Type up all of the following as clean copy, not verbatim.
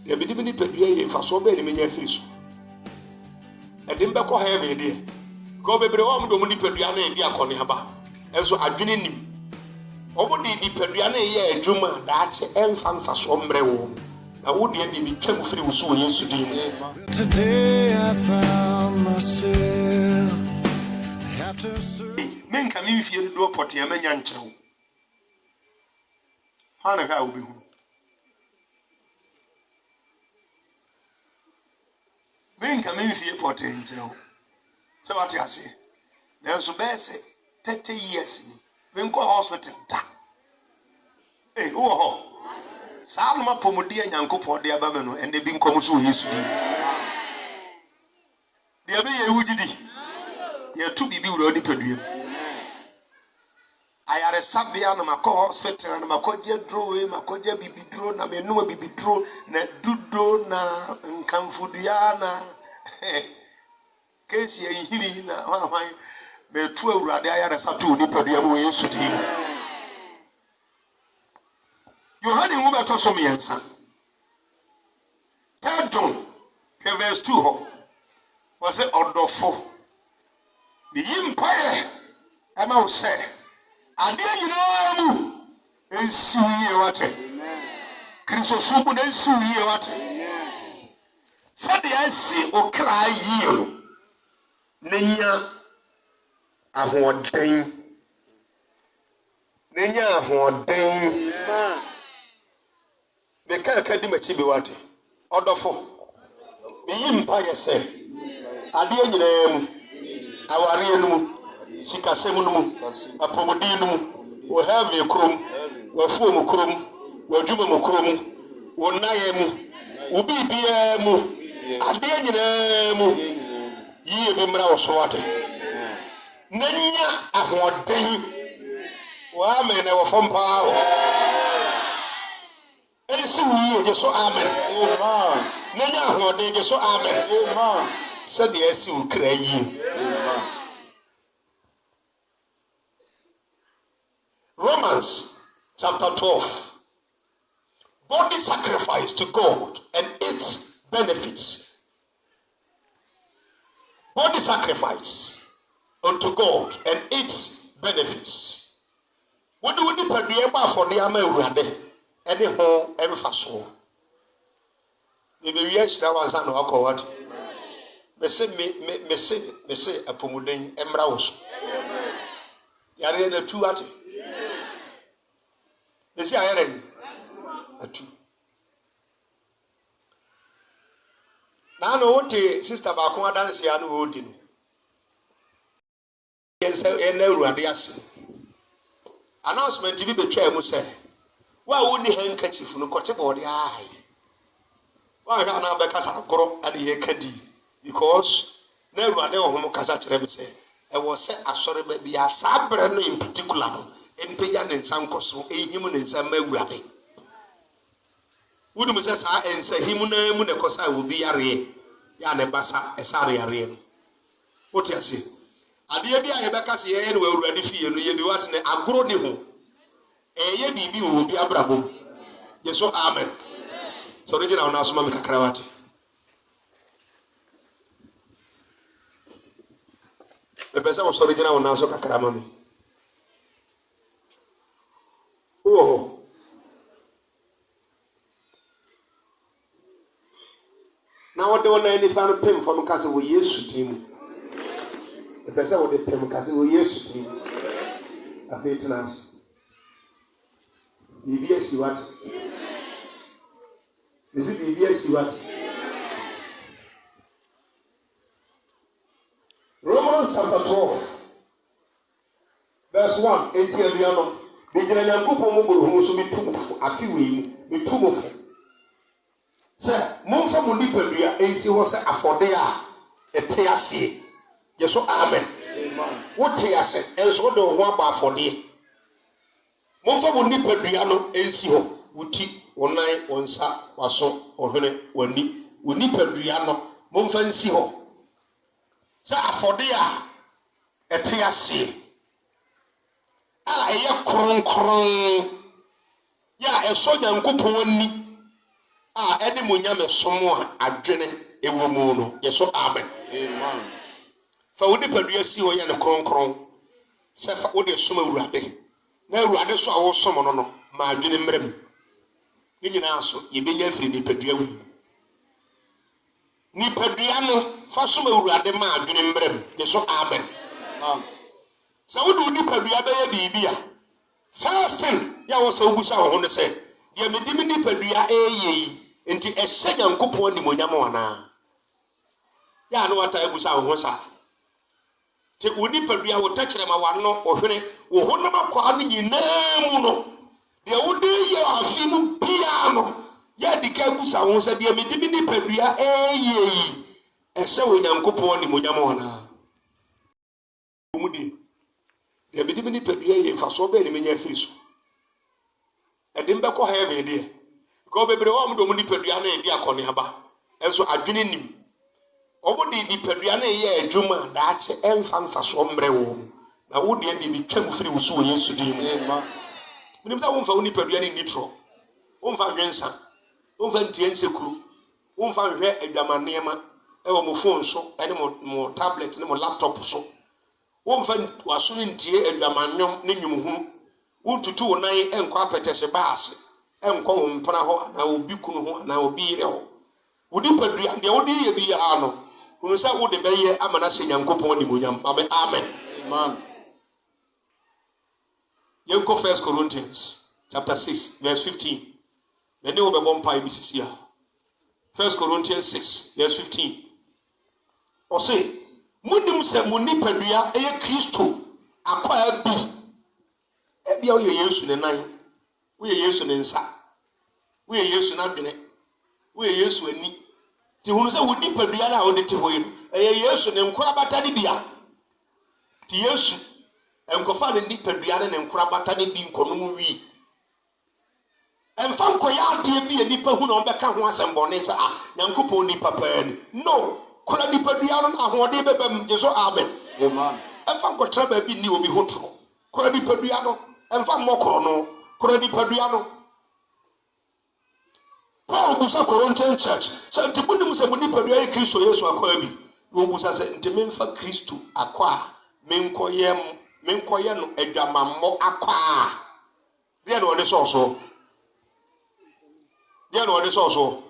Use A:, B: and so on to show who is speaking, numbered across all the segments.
A: The Bidimini Pedria for so many many fish. And then back on heaven, dear. Go baby, one Domini Pedriana and Diaconiaba. And so I've been in him. Over the Pedriana, yeah, Juma, that's and fan for sombre. I would be careful free with so yesterday.
B: Today I found myself.
A: Men come in if you do a potty, a man young child. Hannah, how will be. Men come in if you potty, so what I say. There's a best 30 years. Then go hospital. Hey, oh. Salma Pomodia Yanko de Abamano and they been come to his day. The Abbey Woody. They are to be already produced. I had a Sabian, my hospital, and my Koja draw, my Koja be drawn, I may no be drawn, na Dudo, na Camfudiana. Casey, he may 12 Radia and Satu, the Podium way to him. You heard him over to some answer. 3 John, verse 2 was it order 4. The empire, I must say, and then you know, and see what Christopher and see what said I see or cry you. Nenya, I want them. Nenya, I want them. The Kakadima Chibiwati, order 4. The empire say, Adian, our real Sikasemunum, a Pomodinum, will have a crum, will form a crum, will do a crum, will Nayam, will be Biamu, Adian, ye Bimra Swati. Nenya, I want them. Women never from power. So we so amen. Amen. Nenya ho de so amen. Amen. Said the esi u kra yi. Amen. Romans chapter 12. Body sacrifice to God and its benefits. Body sacrifice unto God and its benefits. What do we need to be able for the amen? Any home, every fashion. Maybe yes, that was an awkward. Me say a pomudin embrace. Yare the 2 at. They say I a 2. Now no what sister Bakuma dance ya no holding. Yes, and never announcement to be betray mu say. Why would the handkerchief no cut about the eye? Why can't I make us a grow at the Kadi? Because never I know whom Kazach say. I was set a sorry baby a sabre in particular, in Payan and Sankos, a human in some Mewradi. Would you say, and say him Munacosa will be a ray, Yana Bassa, a Sari Arian? What you say? I dear Becca's yen will ready for you, you be watching a grow new. Eye bibi will be abrabo. Yes, so amen. So regional announcement kakrawati. The person was original announcement kakramami. Oh. Now what do any fan pim from Castle we used to him? The person with the pim Castle we used to him. A fitness. BBS what? Is it BBS what? Romans chapter 12, verse 1. Etienne, Bijana Yankupo Mobile, who should be too a few be too much. Sir, Monfa Munipia, AC was a for there, a teasi. Yes, so amen. What teasi, and so do one bar for thee. Monfa Munipia, AC, Uti, one night, one sa, was so, or honey, one knee, Unipia, Monfa and Siho. Sir, for there, a teasi. Ah, a kron. Ya, a soldier and coupon. ɛde mo nyame som a adwene ewo mu no yeso amen.
C: Amen.
A: Fa wo nipadua si ho ye ne kronkron se fa wo de som awurade na awurade so a wo som no no ma adwene mrem ni nyina so ye benya firi nipadua wu nipadua no fa som awurade ma adwene mrem yeso amen.
C: Amen.
A: Sa wo do nipadua be ye bibia first thing ya wo sa obusa ho ne se ye medi me nipadua eyi enti ehye Nyankopɔn nimonyam wana ya no wata ebusa ho sa te woni padua wo tachere ma wano ohwene wo honam akwa no nyinaa mu no de wode ye afi mu bia no ya dika ebusa ho sa de medi me nipadua eyi ehye wo Nyankopɔn nimonyam wana umudi de medi me nipadua eyi mfaso be ni menya firi so edim be ko ha be de ko bebre wo mo do mo nipadua na e di akone aba enso adwene nim obo de nipadua na ye adwuma da che emfa mfaso mbre wo na wo de bi twam firi wo so wo Yesu din
C: Amen.
A: minim ta wo mfa wo nipadua ni nitro wo mfa hwensa wo mfa ntie nsekuru wo mfa hwe adwamane ma e wo mo phone so ene mo tablet ne mo laptop so wo mfa waso ntie adwamane ne nwumhu wo tutu wo nan enkwa petese baase enkwa wo mpana ho na obi kunu ho na obi ire ho wo nipadua de wo de ye bi ya no kunu sa wo de beye amana se Nyankopɔn nimonyam amen.
C: Amen.
A: Yenko 1 Corinthians chapter 6 verse 15. Many will be born by Mrs. 1 Corinthians 6 verse 15. Or say, Munim se munipadua eye Kristo akwa bi. Ebi o ye Yesu ne nan. Wo ye Yesu ne nsa. Wo ye Yesu na dwene. Wo ye Yesu ani. Ti hunu se wo nipadua na wo de te hoye. Eye Yesu ne nkora bata ni bia. Ti Yesu enkofa ne nipadua ne nkora bata ne bi nkonom wi. Emfa nkoya ade bi nipa hu na obeka ho asembone se Nyankopɔn ni papa ni. No, kora nipadua no na ahode bebam Yesu amen.
C: Amen.
A: Emfa nkotra ba bi ni obi hotro. Kora nipadua no emfa mmokoro no. Kora nipadua no. Paul busa Corinthian church. So ntibuni musa muni padua ye Kristo Yesu akwa bi. Wo busa se ntimi mfa Kristo akwa menkoye no adwamammo akwa. Dia no de so. Dia no de so.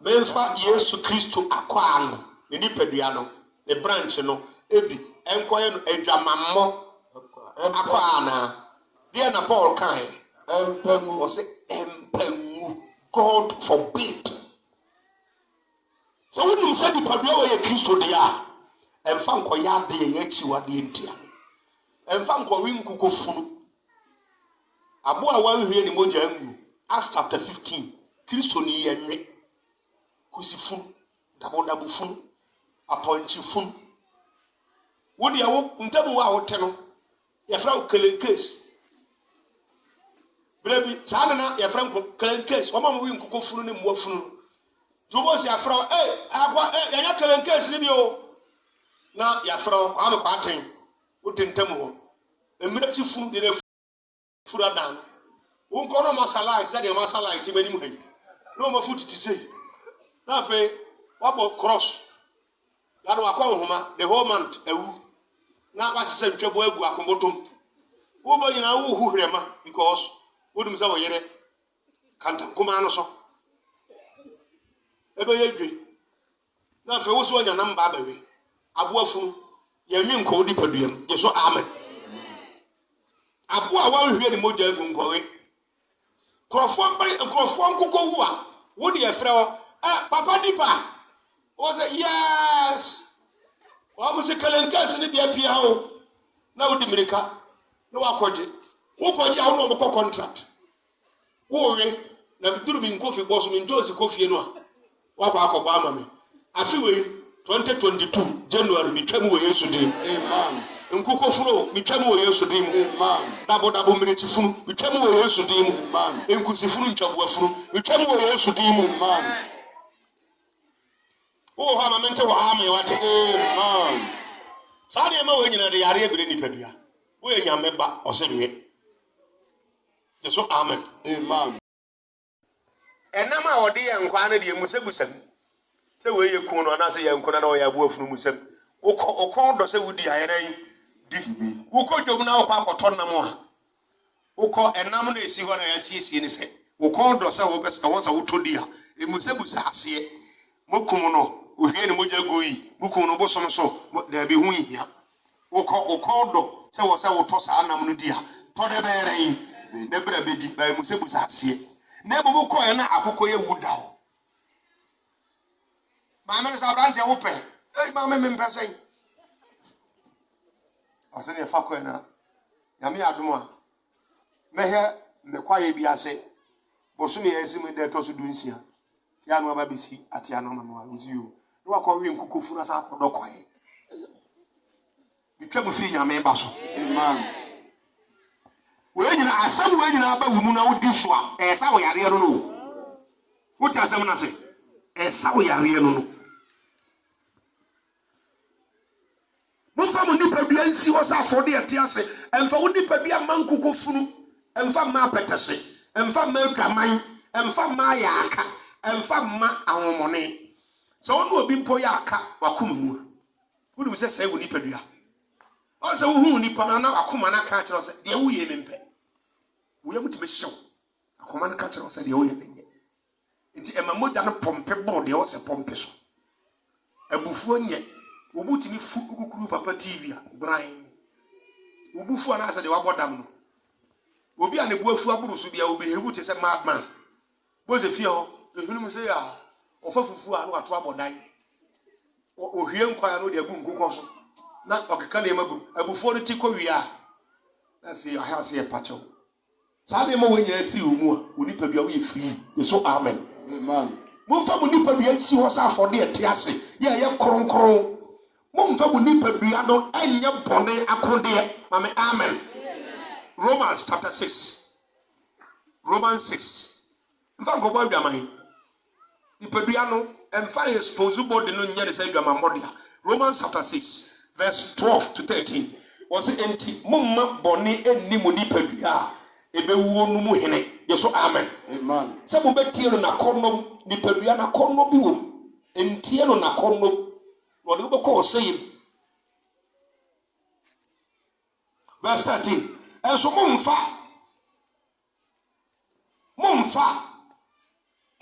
A: Menfa Yesu Kristo akwa no. Ne nipadua no, ne branch no ebi enkoye no adwamammo akwa na. Dia na Paul kan empangu o se empangu. God forbid. So when you say the padua ye Kristo dia, emfa nkoya de ye chiwa de ntia. Emfa nkowi nkuko funu. Abo a wanhwe ni moja ngu. Acts chapter 15. Kristo ni yenwe. Kusi funu, dabu funu, aponchi funu. Wodi awo ntamu wa hote no. Ye fra o kelenkes. Brebi chana ya franco kelenkes o mamu wi nkoko funu ne mwa funu tubo si afra akwa ya kelenkes ni bi o na ya fra kwa me kwaten utintam ho emira ti funu de fura dan wo nko no masala se de masala ti mani mu hay no ma futi ti sei na fe wabo cross ya no akwa homa the whole month ewu na kwasese ntwebo agu akombotom wo bo nyina wo hu hrema because wodum sa wo yere kanta kuma no so ebe ye dwe na fe wo so nya namba abawe aboafunu ye nwi nko di paduam ye so amen abo a wanhwe ni moja agu nkowe krofo nkoko hu a wo de efre wo papa dipa wo say yes wa mo se kalenkas ni bia pia ho na wo di mirika na wa koje wo koje a wo no ko contract wo we na biduru bi nkofi boso mi ntozi kofi enu a wa kwa akọba amame afi we 2022 January mi twam wo Yesu dim
C: Amen.
A: nkoko furo mi twam wo Yesu dim
C: Amen.
A: dabo mmereti funu mi twam wo Yesu dim
C: Amen.
A: enkusi funu ntwabu afunu mi twam wo Yesu dim
C: Amen.
A: wo ha mamente wo ame wate
C: Amen.
A: sa de ma wo nyina de yare ebire ni padua wo enya meba o se nwe Yesu amen.
C: Amen.
A: Enam a ɔde yɛ nkwa no deɛ musabusam. Sɛ wei yɛ kun no anaasɛ yɛ nkwa na ɔyɛ abuafunu musam. Wokɔ dɔ sɛ wodi ayɛrɛ yi di. Wokɔ dwom na wokɔ akɔtɔ nam a. Wokɔ enam no esi hɔ na yɛasiesie ne sɛ. Wokɔ dɔ sɛ wɔsɛ wotɔ di a. Emusabusa aseɛ. Mokum no, ohwie ne mogya go yi. Mokum no bosom so, daabi ho yia. Wokɔ dɔ sɛ wɔsɛ wotɔ saa nam no di a. Tɔ de bɛrɛ yi. Ne bra bedi ba emusabusa aseɛ. Na ebo kɔ ɛ na akokɔ yɛ wuda o. Maame sa branche wo pɛ. Maame me mpɛ sɛn. Ɔsɛ ne fa kɔ na. Nyame adom a. Mehɛ me kwaye bi ase. Bosu me yɛsi me de to so dunsia. Tia no aba besi atia no ma no aluzi o. No akɔ wi nkukufu na sa akɔdɔ kwaye. Bitwa mu firi nyame ba so.
C: Amen.
A: We nyina asɛm we nyina aba wu mu na wodi so a ɛsa wo yare no no. Wote asɛm na se ɛsa wo yare no no. Mofa mo nipa bia nsi wo sa afɔde ɛte ase ɛmfa wo nipa bia mankoko funu ɛmfa ma apɛtɛse ɛmfa ma adwaman ɛmfa ma yaaka ɛmfa ma ahomone sɛ wo no obi mpo yɛ aka wakoma mu wodi sɛ sɛ wo nipa bia ɔsɛ wo hu nipa na wakoma na ka kyerɛ sɛ deɛ wo yɛ mempe wo yɛ mutime hyew akoma na ka kyerɛ sɛ deɛ wo yɛ menye nti ɛma mogya no pompe bɔ deɛ wo sɛ pompe so abufuo nyɛ wobutimi fu kukuru papa TV a brain wobufu ana asa de wabodam no obi a ne buafu aburu so bia obi hebu te se madman boze fie ho ehunu mu se ya ofa fufu a no ato abodan ohwie nkwa no de agu nkukọ so na okeka na emagu abufuo no ti kọ wi a na fie a ha se ye pacho sa de mo wenya firi omu a onipa bia wo ye firi so amen
C: Amen.
A: Mo fa mo nipa bia nsi ho sa afode ete ase ye kronkron Mumfa mu nipa bia no enye bone akode mame amen. Romans chapter 6. Romans 6. Mfa ngobo adwaman. Nipa bia no emfa expose body no nye se adwaman modia. Romans chapter 6 verse 12 to 13. Was enti mumma bone enni mu nipa bia ebewuo no mu hene. Yeso amen.
C: Amen.
A: Se mo betie no na konnom nipa bia na konno bi wo. Entie no na konno What do you call saying? Verse 13. And so mumfa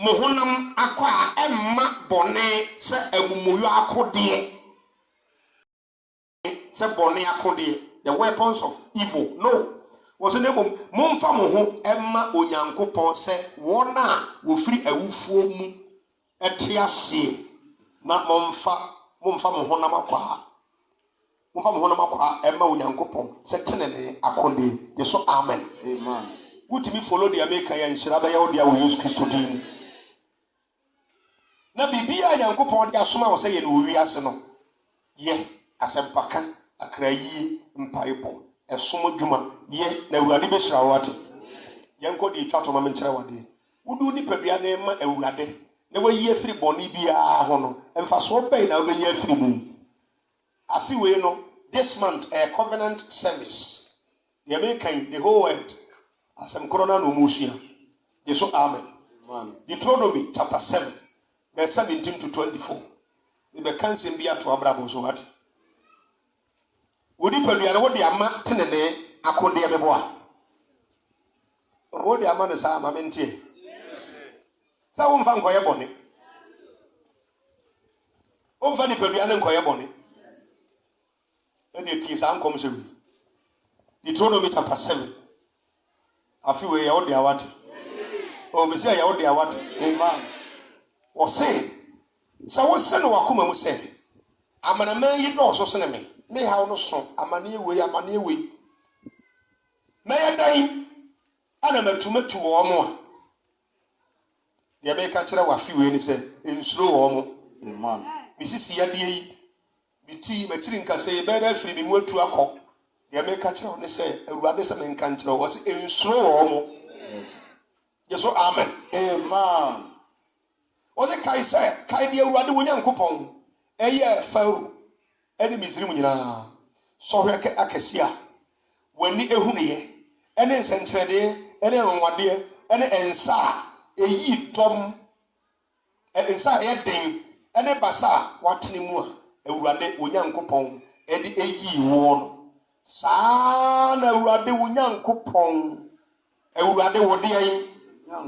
A: mohonam akwa emma bone se emumuyo akode se bone akode the weapons of evil no was the name of mumfa moho emma onyankopon se wona wo firi awufuo mu etiase na mumfa mohonam akwa emma onyankopon se tenene akode yeso amen.
C: Amen.
A: Wutimi follow the America ya nshira ba ya odi awo Yesu Kristo din na bibia nyankopon de asoma wo se ye no wi ase no ye asempaka akrayi mpaibo esom dwuma ye na awurade be hira wate yenko de twato ma menkyere wade wudu ni padua na ma awurade na wayi afiri boni bia ho no emfa so bai na obenya afiri mu afi we no this month a covenant service the American the whole world asem corona no musia yeso amen.
C: Amen.
A: Deuteronomy chapter 7 verse 17 to 24 we be cancel bia to abrabo so what wodi padua na wodi ama tenene akode mebo a wodi ama ne sa ma mentie sa wo mfa nkoye bone o mfa ni padua ne nkoye bone e de ti sa nkom se Deuteronomy chapter 7 afi we ya wodi awate o be se ya wodi awate amen o se sa wo se no wakoma mu se amanaman yi do so se ne me ha no so amane we na ya dan ana matumatu wo mo a de be ka kire wa fi we ni se ensuro wo mo
C: Amen.
A: misisi ya de yi biti matiri nka se be da firi bi mu atu akọ de be ka kire ni se awurade se men kan kire wo se ensuro wo mo
C: Yes.
A: yeso amen.
C: Amen.
A: O se kai se kai de awurade wo nyankopon eye faru ene misiri mu nyina so hwe akasia wani ehunu ye ene nsenkyerede ene nwade ene ensa eyi dom nsa yɛ den ɛne basa watene mu a awurade onyankopɔn ɛde eyi wo no saa na awurade onyankopɔn awurade wo de ayi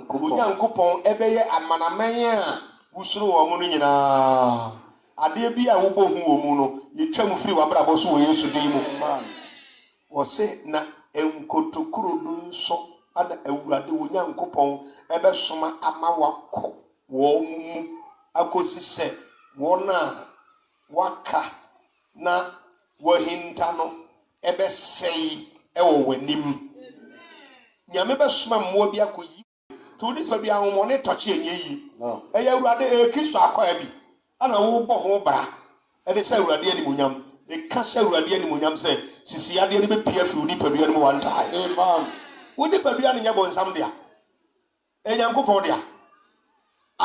A: onyankopɔn ɛbɛyɛ amanaman a wusoro wɔ mu no nyinaa adeɛ bi a wobɔ hu wɔ mu no yɛtwa mu firi w'abrabɔ so wɔ Yesu din mu wɔse na nkotokuro do nso ana awurade onyankopɔn ɛbɛsoma ama wakɔ wɔn mu akɔsi sɛ wɔn a waka na wɔhinta no ɛbɛsɛe ɛwɔ w'anim nyame bɛsoma mmoa bi akɔyi to nipa bi ahomɔne tɔkye enye yi ɛyɛ awurade Kristo akɔya bi ana wobɔ ho bra ɛde sɛ awurade animonyam ɛka sɛ awurade animonyam sɛ sisi adeɛ no bɛpia firi nipa bi anim wantae amen wo nipa bi ane nyɛ bɔnsam dea nyankopɔn dea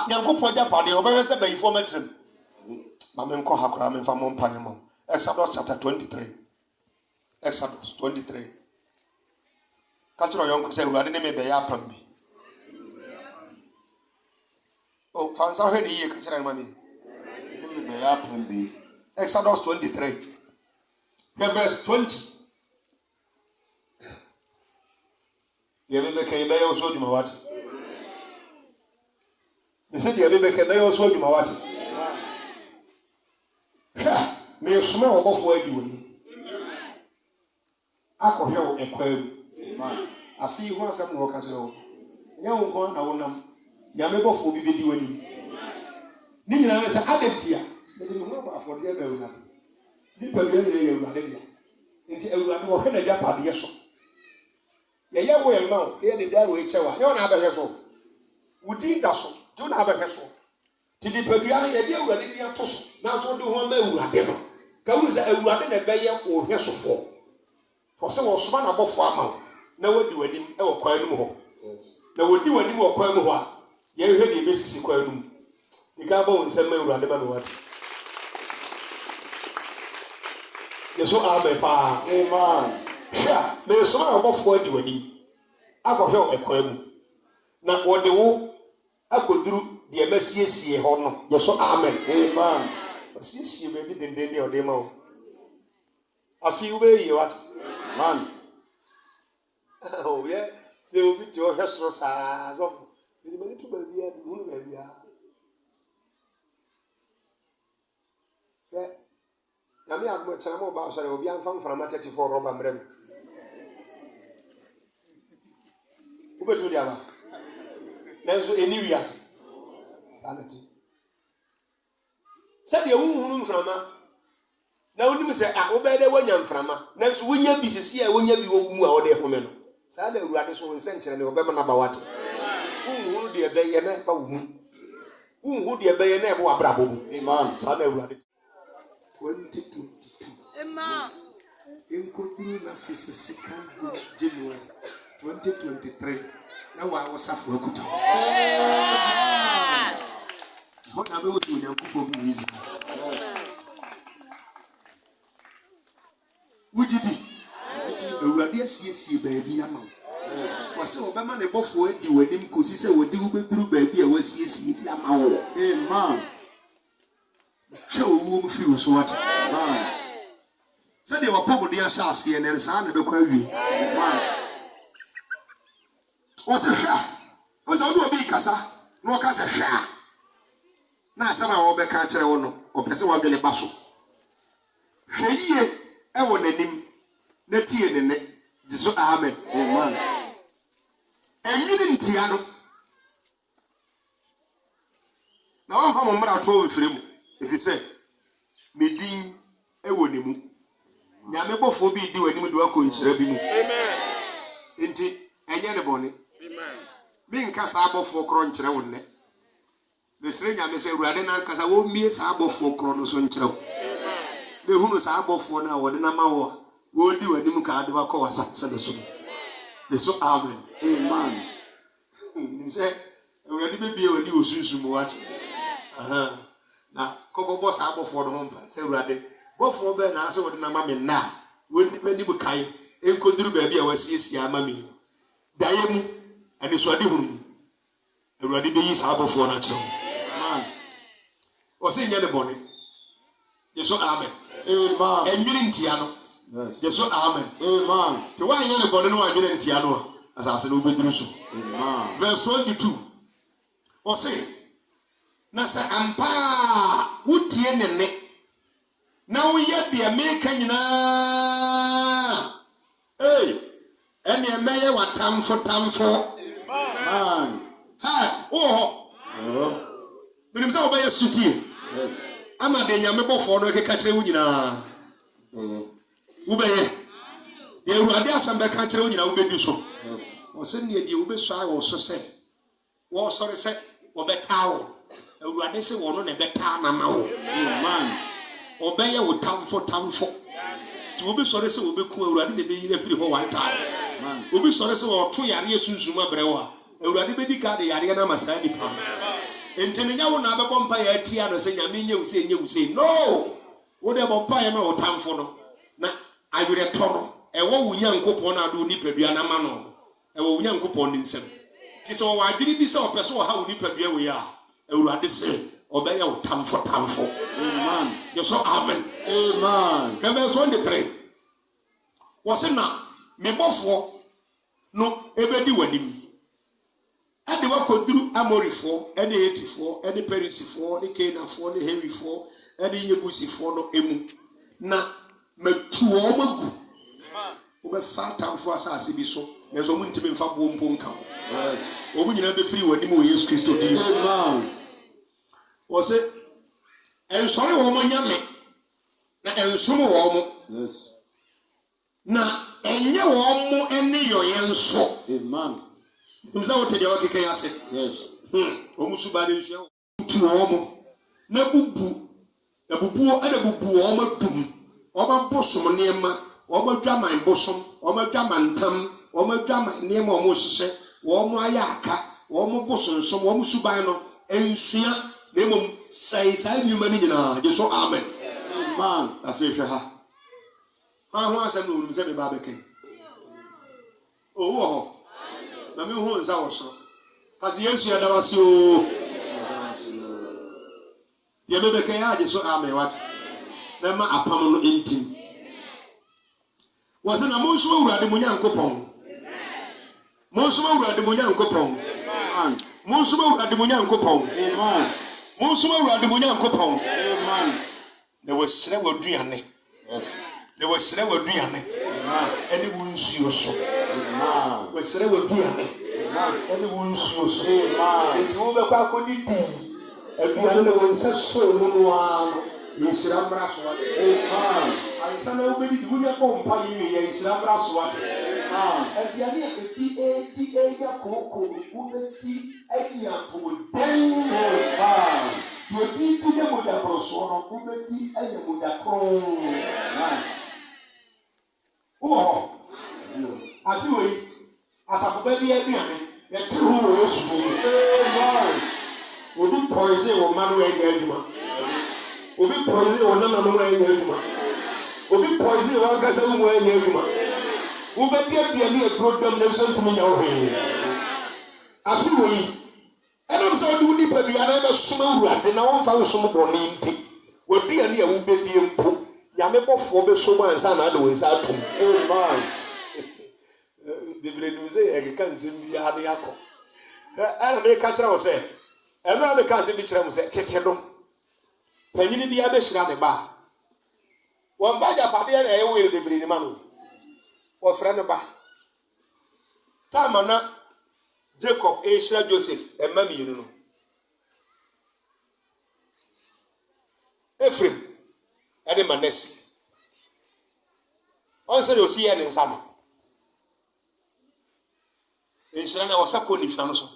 A: nyankopɔn gya pa deɛ ɔbɛhwɛ sɛ bayifoɔ mɛkyerɛm ma menkɔ ha koraa memfa mo mpane ma Exodus chapter 23 Exodus 23 ka kyerɛ ɔyɔnko sɛ awurade ne me bɛyɛ apam bi fansa hwɛ ne yie ka kyerɛ ne ma me
C: bɛyɛ apam bi
A: Exodus 23 verse 20 yɛme bɛka yi bɛyɛ ɔso adwuma wate mesɛ deɛ yɛme bɛka bɛyɛ ɔso adwuma wate hwɛ meesoma wɔbɔfoɔ adi w'ani akɔhwɛ wo ɛkwaa mu afei ho asɛm na wɔka kyerɛ wo nyɛ wo nkɔn na wonam nyame bɔfoɔ bi bɛdi w'anim ne nyinaa ne sɛ adɛnti a mede me ho abɔ afɔdeɛ bɛ awurade nipa bi anyɛ yɛ awurade bia nti awurade wɔhwɛ n'agyapadeɛ so yɛyɛ wo yɛn ma wo ne yɛde daa wɔ ekyɛ wa nyɛ wo na abɛhwɛ so wo din da so nti wo na abɛhwɛ so nti nipa bi ano yɛde awurade bi ato so nanso wode ho ama awurade no ka wuru sɛ awurade na ɛbɛyɛ wo hwɛ sofoɔ fɔ sɛ wɔsoma n'abɔfoɔ ama wo na wadi w'anim ɛwɔ kwan no mu hɔ na wodi w'anim wɔ kwan mu hɔ a yɛhwɛ deɛ ɛbɛsisi kwan no mu nika bɔ wo nsɛm ma awurade ma me wate yɛso amen paa
C: amen
A: hwɛ a meesoma abɔfoɔ adi w'anim akɔhwɛ wo ɛkwan mu na wɔde wo akɔduru deɛ ɛbɛsiesie hɔ no yɛso amen
C: amen
A: ɔsiesie baabi denden deɛ ɔde ma wo afei wobɛyie wate
C: man
A: yɛ sɛ obi te ɔhwɛ soro saa sɔfo mede m'ani to baabi a hunu baabi a hwɛ nyame adom kyerɛ ma ɔba asɔre obi amfa mframa 34 rɔba mmerɛ me wobɛtumi de aba nanso ɛni wiase saa ne te sɛdeɛ wohunu mframa na wonim sɛ wobɛyɛ dɛ woanya mframa nanso wonya bi sisi a wonya bi wɔ mu a wɔde home no saa na awurade so wo nsɛnkyerɛ ne wɔbɛma no aba wate wohunu deɛ ɛbɛyɛ na ɛba wo mu wohu deɛ ɛbɛyɛ na ɛbɔ w'abrabɔ mu
C: amen
A: saa na awurade 2022
D: Amen.
A: nkɔduru na fisi sika January 2023 na wɔasafo akuta hɔ na bɛwɔ sɛ onyankopɔn bi wɔ Israel wogyidi awurade asiesie baabi ama wo wɔsɛ wɔbɛma ne bɔfoɔ adi w'anim kɔsi sɛ wɔde wo bɛduru baabi a wɔasiesie bi ama wo
C: amen
A: hwɛ owuo mu firi wo so wate sɛdeɛ wɔpɔmode ahyɛ aseɛ ne saa na bɛkɔ awie wɔsɛ hwɛ a wɔsɛ wode obi kasa na wɔka sɛ hwɛ a na asɛm a wɔbɛka kyerɛ wo no ɔpɛ sɛ wɔadwene ba so hwɛ yie ɛwɔ n'anim na tie ne nne gye so amen
C: amen
A: ɛnwene ntia no na wɔmfa mo mmara to mfiri mu ɛfiri sɛ medin ɛwɔ ne mu nyame bɔfoɔ bi di w'anim de wakɔ nhyira bi mu nti ɛnyɛ ne bɔne menka saa abɔfoɔ korɔ nkyerɛ wo nnɛ mesrɛ nyame sɛ awurade no ankasa wɔmmie saa abɔfoɔ korɔ no so nkyerɛ wo na ɛhunu saa abɔfoɔ no a wɔde nama wo a wɔdi w'anim kaa de wakɔ w'asase no so ne so amen
C: amen
A: nim sɛ awurade bɛbie w'ani wɔ sunsum mu wate na kɔkɔbɔ saa abɔfoɔ no ho mpa sɛ awurade bɔfoɔ bɛɛ na asɛ wɔde nama me nna a wɔnim kae ɛnkɔduru baabi a wɔasiesie ama me daeɛ mu anisoade hunu mu Awurade bɛyi saa abɔfoɔ no akyerɛ
C: Man.
A: ɔsɛ nyɛ ne bɔne yɛ so amen
C: Amen.
A: ɛnwene ntia no
C: Yes.
A: yɛ so amen
C: Amen.
A: nti woanyɛ ne bɔne no woanwene ntia no a asase no wobɛduru so
C: Amen.
A: verse 22 ɔse na sɛ ampa a wotie ne nne na woyɛ deɛ meka nyinaa ɛneɛ mɛyɛ w'atamfo
C: Man.
A: ha wowɔ hɔ
C: Oh.
A: menim sɛ wobɛyɛ sutie
C: Yes.
A: ama de nyame bɔfoɔ no ɛkeka kyerɛ wo nyinaa wobɛyɛ deɛ awurade asɛm bɛka kyerɛ wo nyinaa wobɛdi so
C: Yes.
A: ɔsɛ neɛ deɛ wobɛsɔre wɔ so sɛ wɔsɔre sɛ wɔbɛtaa wo awurade sɛ wɔno na ɛbɛtaa nama wo
C: Amen.
A: ɔbɛyɛ wo tamfo nti wobɛsɔre sɛ wɔbɛku awurade na ɛbɛyi no afiri hɔ wantaa
C: Man.
A: obi sɔre sɛ wɔto yareɛ sunsum abrɛ wo a awurade bɛdi ka de yareɛ no ama saa nipa nti ne nya wo na bɛbɔ mpa yɛ atia no sɛ nyame nyɛ wo sɛ nyɛ wo sɛ no wode bɔ mpa yɛ ma wo tamfo no na awerɛtɔ no ɛwɔ wo nyankopɔn no ade wo nipadua no ama no ɛwɔ wo nyankopɔn ne nsɛm nti sɛ wɔwɔ adwene bi sɛ ɔpɛ sɛ ɔha wo nipadua wei a awurade sɛ ɔbɛyɛ wo tamfo
C: Amen.
A: yɛ so amen
C: Amen.
A: Numbers 23 wɔse na mebɔfoɔ no ɛbɛdi w'anim ɛde wakɔduru amorifoɔ ɛne hetifoɔ ɛne perisifoɔ ne kenafoɔ ne hewifoɔ ɛne yebusifoɔ no emu na matu wɔn agu wobɛfa atamfoɔ asase bi so nanso ɔmo ntimi mfa boɔ mpo nka ho
C: Yes.
A: ɔmo nyinaa bɛfiri w'anim wɔ yesu kristo din
C: Amen.
A: wɔse ɛnsɔre wɔn nyame na ɛnsom wɔn mo
C: Yes.
A: na ɛnyɛ wɔn mo ɛne yɔyɛ nso
C: Amen.
A: nim sɛ wote deɛ wɔkeka yi ase
C: Yes.
A: wɔn suba de nsua tu wɔn mo na bubu bubuo ɛna bubu wɔn adum wɔn abosom nneɛma wɔn adwaman bosom wɔn adwamantam wɔn adwaman nneɛma wɔn hyehyɛ wɔn ayɛ aka wɔn bosonsom wɔn suban no nsua na emom sɛɛ saa nnwuma no nyinaa gye so amen
C: Amen.
A: afei hwɛ ha ho asɛm na onim sɛ meba abɛka owó wɔ hɔ na mehu nsa wɔ soro kasi yesu yɛ daba si o yɛ bɛbɛka yɛ agye so amen wate na ma apam no ntim wɔsɛ na monsom awurade mo nyankopɔn monsom awurade mo nyankopɔn
C: Amen.
A: monsom awurade mo nyankopɔn
C: Amen.
A: monsom awurade mo nyankopɔn
C: Amen.
A: na wɔhyerɛ w'aduane
C: Yes.
A: na wɔhyerɛ w'aduane
C: Amen.
A: ɛne wo nsuo so
C: Amen.
A: wɔhyerɛ w'aduane ɛne wo nsuo so
C: Amen.
A: nti wobɛkɔ akɔdi dii aduane na wɔn nsa soo mu no ara no yɛnhyira mmara so ade
C: Amen.
A: ansa na wobɛdidi wonya bɔ mpa yɛ wie yɛnhyira mmara so ade
C: Amen.
A: aduane a ebi edi enya kooko wobɛdi anya apɔwɔden deɛ ebi di yɛ mogya korɔsoɔ no wobɛdi anya mogya koroo wowɔ hɔ afe wɔ yi asafo bɛbi aduane yɛte ho wɔ yesu mu
C: Amen.
A: obi pɔise wɔ mma no ɛnyɛ adwuma obi pɔise wɔ nana no ɛnyɛ adwuma obi pɔise wɔ ankasa wo mu ɛnyɛ adwuma wobɛdi aduane yɛ kuro dɔm na nso ntumi nya wo hwee afe wɔ yi ɛnam sɛ wode wo nipadua no bɛsom awurade na wɔmfa wo som bɔne nti w'aduane a wobɛdie mpo nyame bɔfoɔ bɛsom ansa na ade wo nsa atom
C: Amen.
A: bebree nim sɛ ɛkeka nsɛm biara ne akɔ ɛna meka kyerɛ wo sɛ ɛno a meka asɛm bi kyerɛ mo sɛ tete no panyini biara bɛhyira ne ba a wɔmfa agyapadeɛ na ɛyɛ wei bebree ne ma no wɔfrɛ no ba taama na Jacob ɛhyira Joseph ɛma mmienu no Efraim ɛde Manase ɔnsɛ deɛ osi yɛ ne nsa no nhyira na wɔsa kɔ nifa no so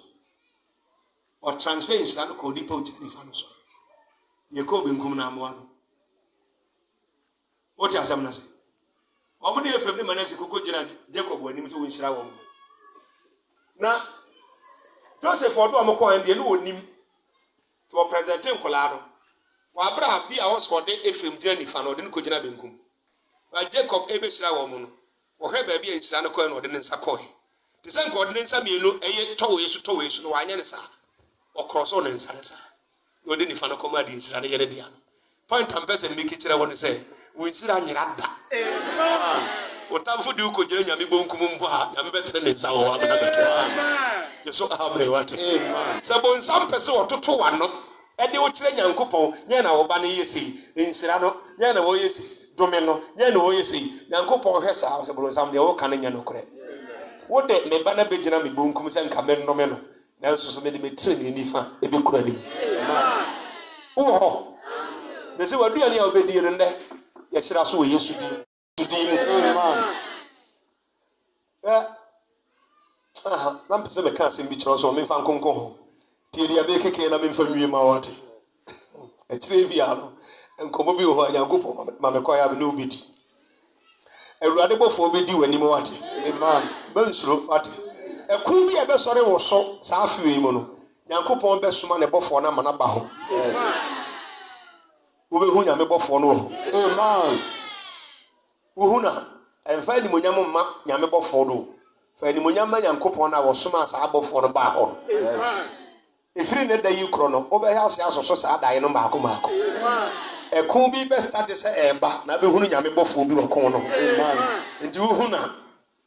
A: ɔtransfer nhyira no kɔ nipa ɔgyina nifa no so yɛkɔ benkum na amoa no wote asɛm no sɛ ɔmo de Efraim ne Manase kɔkɔ gyina Jacob anim sɛ wɔnhyira wɔn na Joseph ɔdo ɔmo kɔn deɛ no wɔnim to ɔpresente nkɔlaa no wabra bi a wɔsɔ ɔde Efraim gyina nifa no ɔde no kɔ gyina benkum na Jacob ɛbɛhyira wɔn no wɔhwɛ baabi a nhyira no kɔɛ na ɔde ne nsa kɔɛ te sɛ nka ɔde ne nsa mmienu ɛyɛ tɔwɔ yesu no wanyɛ ne saa ɔkrɔso ne nsa ne sa na ɔde nifa no kɔma adi nsira ne yɛre dia no point am pɛsɛ mmeki kyerɛ wɔ ne sɛ wo nsira nyera da wotamfo de wokɔgyina nyame bonkum mpo a nyame bɛtene ne nsa wɔ wɔ abena bɛto gye so amen wate sɛ bonsam pɛ sɛ wɔtoto wa no ɛde wo kyerɛ nyankopɔn nyɛ na wɔba no yɛ sei nsira no nyɛ na wɔyɛ sei dome no nyɛ na wɔyɛ sei nyankopɔn hwɛ saa sɛ bonsam deɛ woka no nyɛ nokorɛ wode me ba no bɛgyina me bonkum sɛ nka mennome no nanso so mede metire ne nifa ɛbɛkura ne mu wowɔ hɔ na sɛ waduane a wobɛdie no ndɛ yɛhyira so wɔ yesu din na mpɛ sɛ mɛka asɛm bi kyerɛ sɛ memfa nkonko ho nti ɛde abɛkekee na memfa nwie ma wɔte akyirɛ bia no nkɔmmɔ bi wɔ hɔ a nyankopɔn ma mekɔyɛ a me ne wobɛdi awurade bɔfoɔ bɛdi w'anim wate bɛnsuro wate ɛko bi a ɛbɛsɔre wo so saa afei mu no nyankopɔn bɛsoma ne bɔfoɔ no ama no ba ho wobɛhu nyame bɔfoɔ no wɔ hɔ wohu na ɛmfa animonyam mma nyame bɔfoɔ no fa animonyam ma nyankopɔn no a wɔsoma saa bɔfoɔ no baa hɔ no ɛfiri ne da yi korɔ no wobɛhɛ ase asɔso saa daeɛ no maako maako ɛko bi bɛstade sɛ ɛɛba na bɛhunu nyame bɔfoɔ bi wɔ ko no nti wohu na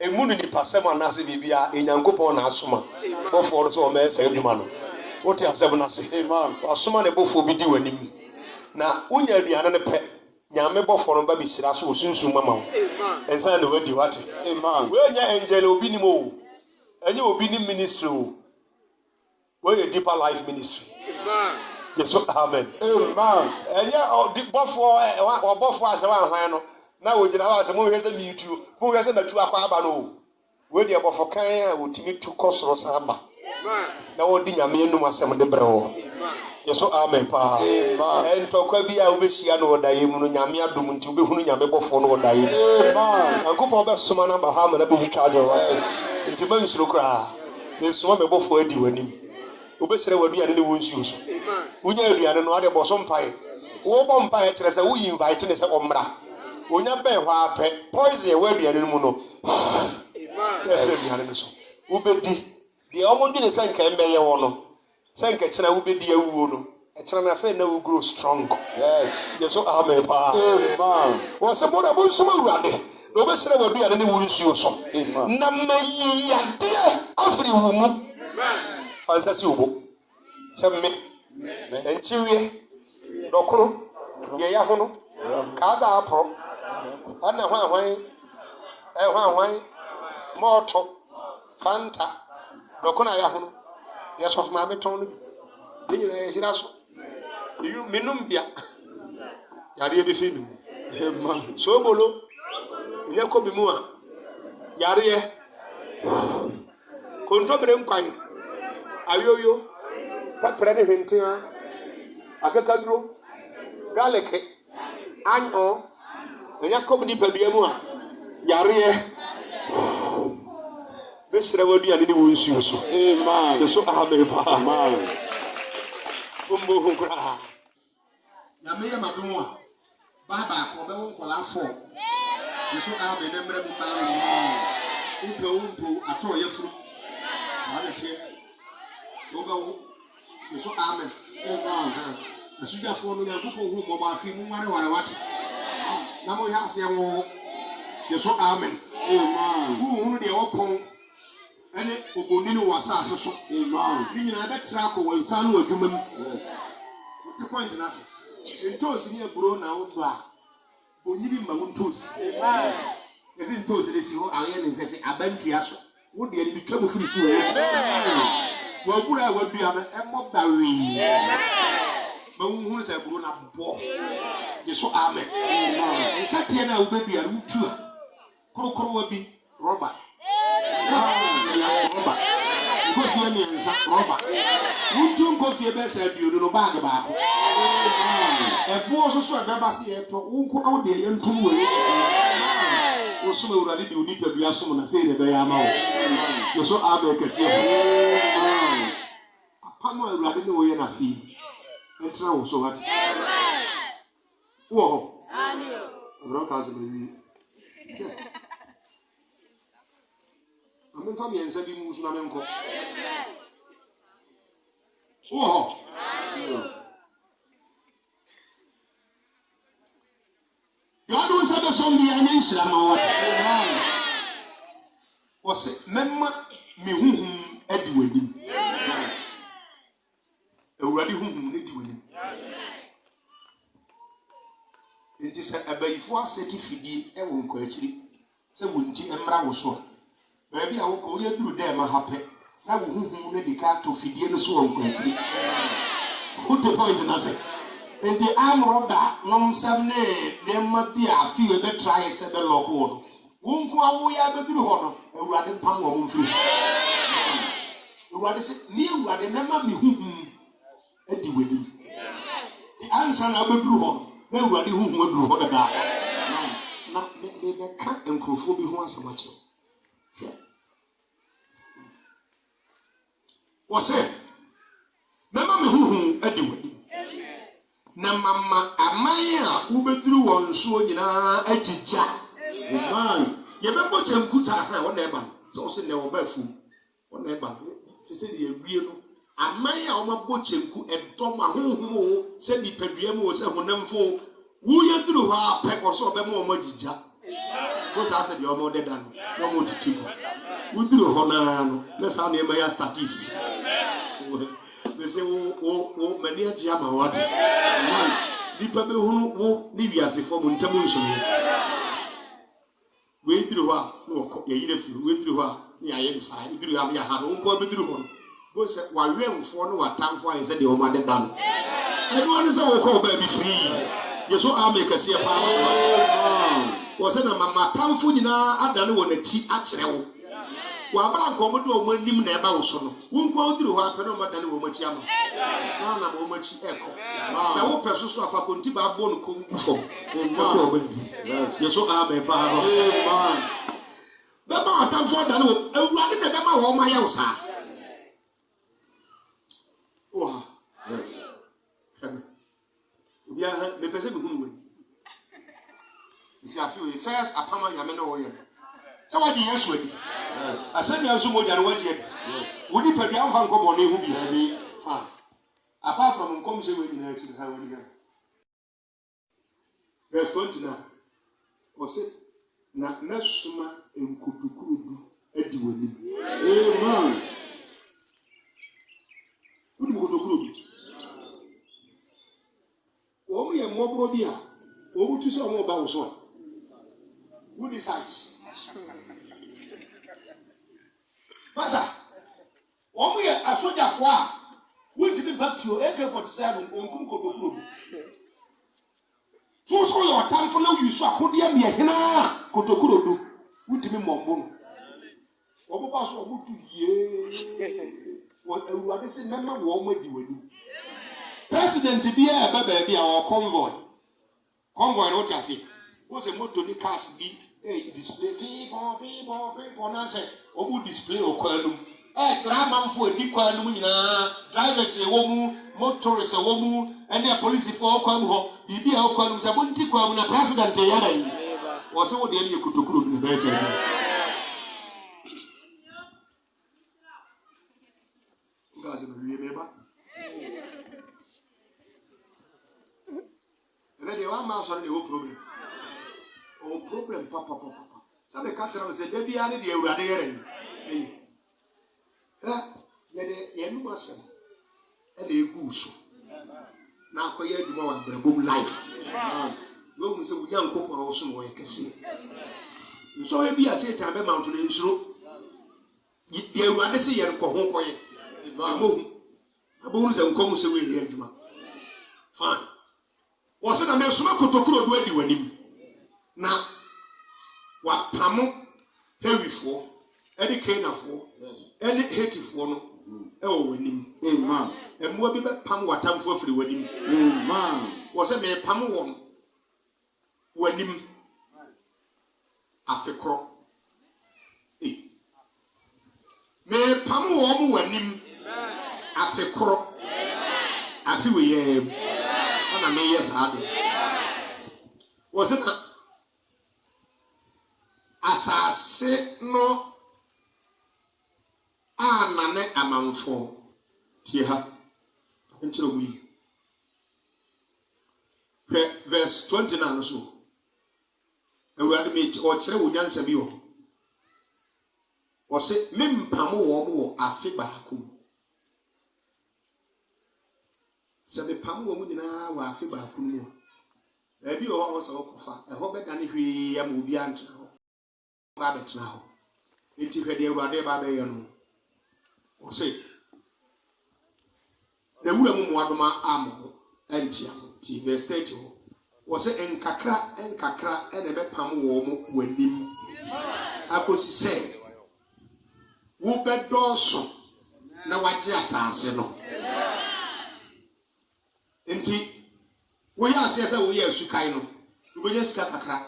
A: ɛmu no nipasɛm anaasɛ biribia ɛnyankopɔn na asoma bɔfoɔ no sɛ ɔmɛyɛ saa adwuma no wote asɛm no ase wasoma ne bɔfoɔ bi di w'anim na wonya aduane no pɛ nyame bɔfoɔ no ba bɛhyira so wɔ sunsum mama wo ɛnsa na wadi wate woanya angel obi nim o ɛnyɛ obi nim ministry o wɔyɛ deeper life ministry yes amen ɛnyɛ bɔfoɔ ɔbɔfoɔ asɛ wanhwan no na wɔgyina hɔ asɛ mohwɛ sɛ meyutuo mohwɛ sɛ matu akɔ aba no o wɔde abɔfo kan a wɔtumi tu kɔ soro saa ba na wɔde nyame anum asɛm de brɛ wɔ yes amen paa ɛntɔkwa bi a wobɛhyia no wɔ daeɛ mu no nyame adom nti wobɛhunu nyame bɔfoɔ no wɔ daeɛ mu nyankopɔn bɛsoma no aba ha ma na bɛhu twaagye wɔ nti mansuro koraa ɛsoma me bɔfoɔ adi w'anim wobɛhyerɛ w'aduane ne wo nsuo so wonya aduane no ade bɔ so mpae wobɔ mpae kyerɛ sɛ woyi invite ne sɛ ɔmmra wonya bɛn hɔ apɛ poison ɛwɔ aduane no mu no yɛfrɛ aduane no so wobɛdi deɛ ɔmodwene sɛ nka mbɛyɛ wɔ no sɛ nka kyena wobɛdi awuo no ɛkyena no afei na wo grow strong yɛ so amen paa wɔ sɛ bɔda bonsom awurade na wobɛhyerɛ w'aduane ne wo nsuo so na mayi yadeɛ afiri wo mu fansa si wo sɛ me ɛnkyiwie dɔkono yɛyɛ ho no kaada apɔ ɛna hwan mɔɔto fanta dɔkono a yɛ ho no yɛsɔfo maame tɔn no bi ne nyinaa yɛhyira so menum bia yareɛ bɛfiri me mu soobolo ɛnyɛ kɔ bi mu a yareɛ kontomire nkwan ayoyo pɛprɛ ne hwentea akakaduro galike anyɔ ɛnyɛ kɔ bi nipadua mu a yareɛ bɛhyerɛ w'aduane ne wo nsuo so ne so amen paa wombɔ hu koraa nyame yɛ madom a baa baako ɔbɛwo nkɔlaa fɔ ne so amen ne mmerɛ mu maa no so wompo atɔ ɔyɛ furu saa ne teɛ wobɛwo ne so amen asogyafoɔ no nyankopɔn hu mmɔbɔ afei mu wareware wate na moyɛ aseɛ wo ne so amen wohunu deɛ wɔpɔn ɛne oboni no wɔ asase so ne nyinaa bɛtera akɔ wɔ nsa no adwuma mu wote point no ase ntoosi ne aburo na wodɔ a bonyi bi ma wo ntoosi yɛsɛ ntoosi no si hɔ ayɛ ne nsɛ sɛ abantua so wodeɛ no bi twa mu firi so wɔaburo a wadua no ɛmmɔ bawee ma wohunu sɛ aburo no abɔ gye so amen nkateɛ no a wobɛdua no wotu a korokorowa bi rɔba rɔba nkofie mmiɛnsa rɔba wotu nkofie bɛsɛ aduonu no baage baako ɛboɔ so so ɛbɛba se yɛtɔ wonko na wode ɛyɛ ntom wɔ yesu wosom awurade de onipadua som na sɛ yɛde bɛyɛ ama wo yɛ so abɛ kɛseɛ apam a awurade ne wɔyɛ no afei ɛntena wo so wate wowɔ hɔ abrɛ ka sɛ mawie amemfa mmiɛnsa bi mu so na menkɔ So God will say the song the answer amen was memma me huhum adi wadim awurade huhum ne di wadim enti sɛ abayifo asɛti fidie ɛwɔ nkwakiri sɛ wonti mmra wo so baabi a wo yɛ duru dɛ ma hapɛ na wo huhum ne di ka to fidie no so wɔ nkwakiri what the point na sɛ enti amroda nomsam ne demma bi a fi we be try sɛ be lock wo wonku awo ya be duru hɔ no awurade pam wɔ mo mfiri awurade sɛ ni awurade mɛma me huhum adi wadim the answer na be duru hɔ na awurade huhum aduru hɔ dada na me be ka nkrofo bi ho asɛm akyerɛ wɔ sɛ mɛma me huhum adi wadim na mama amaya ubeduru won so nyina agigya amen ye bebo chanku ta ha wona eba so se ne oba fu wona eba se de awie no amaya o mabo chanku edom ahohom o se nipadua mu o se honamfo wo yeduru ha peko so oba mu o magigya ko sa se de o mo de dan no mo titigo uduru ho na sa na ema ya statistics they say wo many agya ma what man nipa be hunu wo ni wiase fo mo ntamu nsono we duru ho a no ye yire fi we duru ho a ni aye nsa duru ha ya ha no ko be duru ho go say wa wemfo no watamfo aye say de o ma de dan eno an say wo ko ba bi free yeso ameka se pa wo say na mama tamfo nyina adane wo na ti akere wo wa bra ko mo do o manim na eba wo so no wonko oduru ho apɛ no madane wo machi ama na wo machi eko sɛ wo pɛ so so afa konti ba bo no ko fo ko ba ni yeso amen pa ha amen baba atamfo adane wo awurade na bema wo ma ye wo sa wa yes obi a me pese me hunu we if you feel first apama nyame na wo ye sɛ wadi yesu adi asɛm ya nso mo jare wadi adi wodi pɛdi amfa nkɔbɔ ne ho bi abi ha apart from nkom sɛ we nyina akyi ha wani ga verse 29 ɔsɛ na nasuma enkudukurudu adi wani amen wodi nkudukurudu wɔn yɛ mmɔborɔ bi a wɔn tu sɛ wɔn ba wo so a wodi size Masa, omu ye asoja fo a we did factory AK47 onkum kodokuro. So so your time for now you so akodi am ye hena kodokuro do. We did mombo no. Omo ba so omo tu ye. Wo awurade se mema wo ma di wani. President bi e ba ba bi a o convoy. Convoy no ti ase. Wo se moto ni cars bi display people na say obu display okwalum tra manfo edi kwalum nyina drivers e wo mu motorists e wo mu ene police fo okwam ho bibi a okwalum se bo nti kwam na president e yara yi wo se wo de ne kutokuro bi be se ngazi no wiye beba ene de wa ma so ne wo problem o problem papa sabe ka tira se de bia ne de awurade yere yi ye nu masem e de egu so na akoye aduma wa brabom life no mu se wuya nkopon wo so mo ye kese nso e bia se tan be mount na nsuro de awurade se ye nko ho koye abo se nko mu se we ye aduma fine wo se na me suma kotokuro do adi wanim na wapamo hewifo ene kenafo ene hetifo no e wo wanim amen emua bi be pam watamfo afiri wanim amen wo se me pam won wanim afekro me pam won wanim afekro afi we ye ona me yes ade wo se na asase no anane amanfo tie ha Ntiro mu. Verse 29 so. Awurade me o kire wo nyansa bi wo. O se mempam wo mo afe baako. Se be pam wo mu nyina wo afe baako mu. Ebi wo so okofa. Eho be dane hwe ya ma obi antena ho. Ba betena ho. Enti hwede Awurade ba be ye no. O se na wura mu moadoma amo entia. Ti verse 30 ho. O se enkakra ene be pam wo mo wanim. Akosi se wo be doso na wagye asase no. Enti wo ya asese wo ya sukai no. Wo nya sika kakra.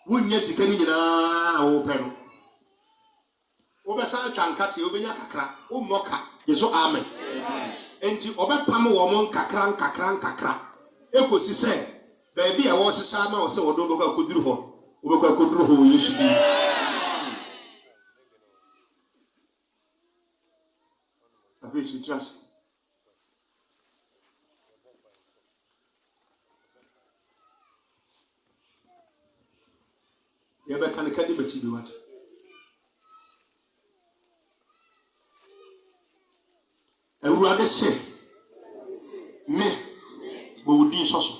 A: Wo nya sika ni nyina wo pe no. Wo be sa twankate wo be nya kakra. Wo moka. Yeso amen. Enti obepam wo mo nkakra. Ekosi se baabi a wo hyehyɛ ama wo se wo do bɛkɔ akoduru hɔ. Wo bɛkɔ akoduru hɔ wo Yesu di. Afisi trust. Ya bɛka ne kadi bɛti bi wat. Awurade se me bodi soso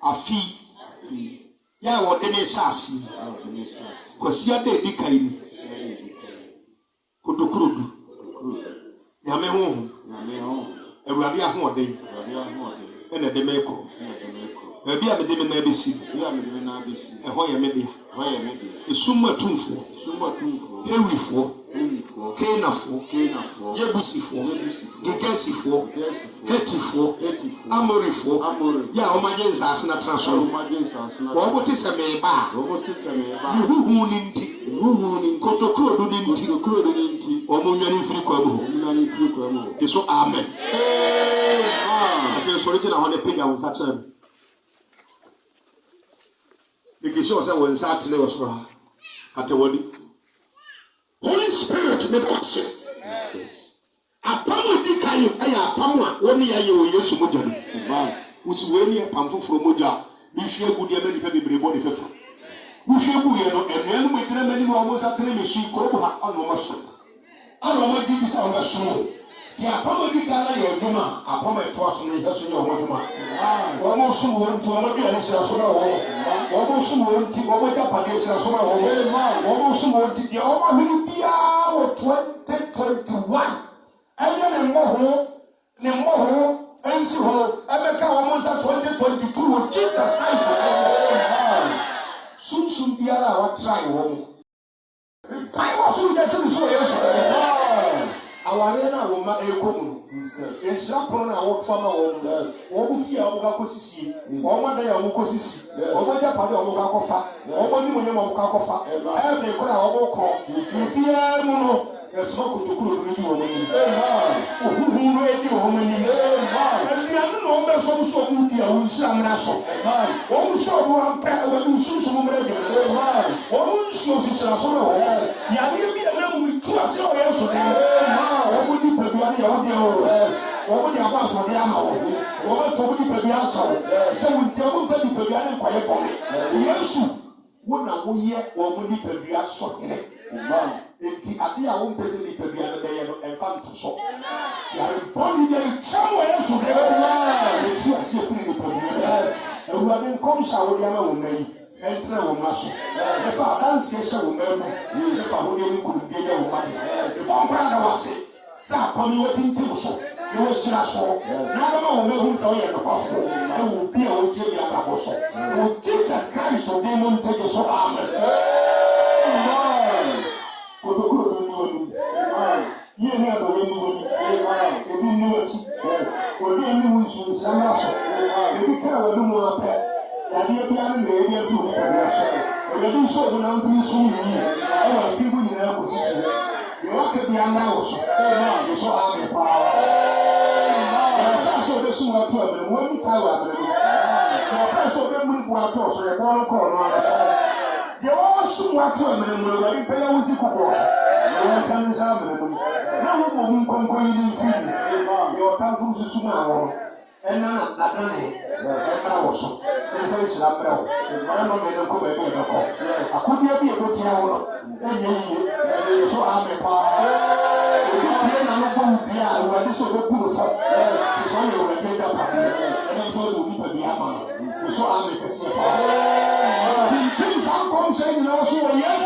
A: afi ya wo de ne sase kwasi ade di kai ni kotokurudu ya me ho Awurade aho ode ene de meko ebi a me de me na besi eho ya me dia esuma tumfo ewifo Kenafo, Yebusifo, Gegesifo, Hetifo, Amorifo, ya omajenza asina transfer. Wobote semeba. Yuhu ninti. Kotokuro ninti. Omunwani free kwabo. Yeso amen. Amen. Sorry na hone pega wo satrem. Bikisho se wo nsatile wo soro. Atewodi. Holy Spirit me pass. Apamu di kayo aya apamu a woni ya ye o Yesu moja no. Usi weni apam foforo moja. Bi hwe gu de mani pe bebre bo de fefa. Wo hwe gu ye no enenu mo tire mani no mo sa tire me shi ko ko ha ono mo so. Ano mo di bi sa on so. Ti apamu di kana ye oduma, apamu e to aso ne yesu ye oduma. Wo mo so wo nto mo di ani sira so na wo. Wo mo so wo nti wo mo ja pa de sira so na wo. Wo mo so wo nti de o ma hunu bia wo 2021. Anya ne moho ensi ho abeka wo mo sa 2022 wo Jesus Christ. Sum biara wa try wo mo. Kai wo so de so yesu. Aware na wo ma ekomu ensira pono na wo fama wo bu fia wo ga kosisi wo ma da ya wo kosisi wo ma ja pa da wo ga kofa wo ni mo nyama wo ga kofa e be ko na wo ko bia mu no eso ko to kuro ni wo mo ni hu no e di wo mo ni e bia no be so mu bia wo nsi amra so wo mu so wo ampa wo mu so mo mra de wo mu so fi sira so wo ya ni bia na mu tu ase o yeso wo ni pebiani ya wodi o wo ni aba so de ama wo to ni pebiani chawo se wo ntia wo fa ni pebiani kwaye bone Yesu wo na wo ye wo ni pebiani so kire enti ade a wo mpese ni pebiani be ye no enfa nto so ya boni de chawo Yesu de enti ase firi ni pebiani Awurade nkom sha wo de ama wo mai entre wo maso e fa danse sha wo mai e fa wo de nkuru de ye wo mai e bon pra na wase sa pami wo tinti so e wo sira so na ba wo me hu so ye no kofo e wo bi a wo je ya ba bo so wo Jesus Christ o de mo nteje so amen ko do ko do ni ye ni ado we ni ni e bi ni wo si ko ni ni wo so sa na so e bi ka wo mu ape ya ni bi an me ye bi ni ko na so o de bi so na nti so ni e wa fi bu ni na ko si you can be an house. You saw how they power. That's what the summer club and one power. That's what the moon was also a one corner. You all summer club and will pay a music course. No one can examine them. No woman can go in. your time to Sumao, and not and also, and face Lambrel, and Rama made a good idea. I could be a good town, and you so I'm a power. What is so good for? It's only a made up, and I'm so good for the Amman. So I'm a things I'm saying also, yes.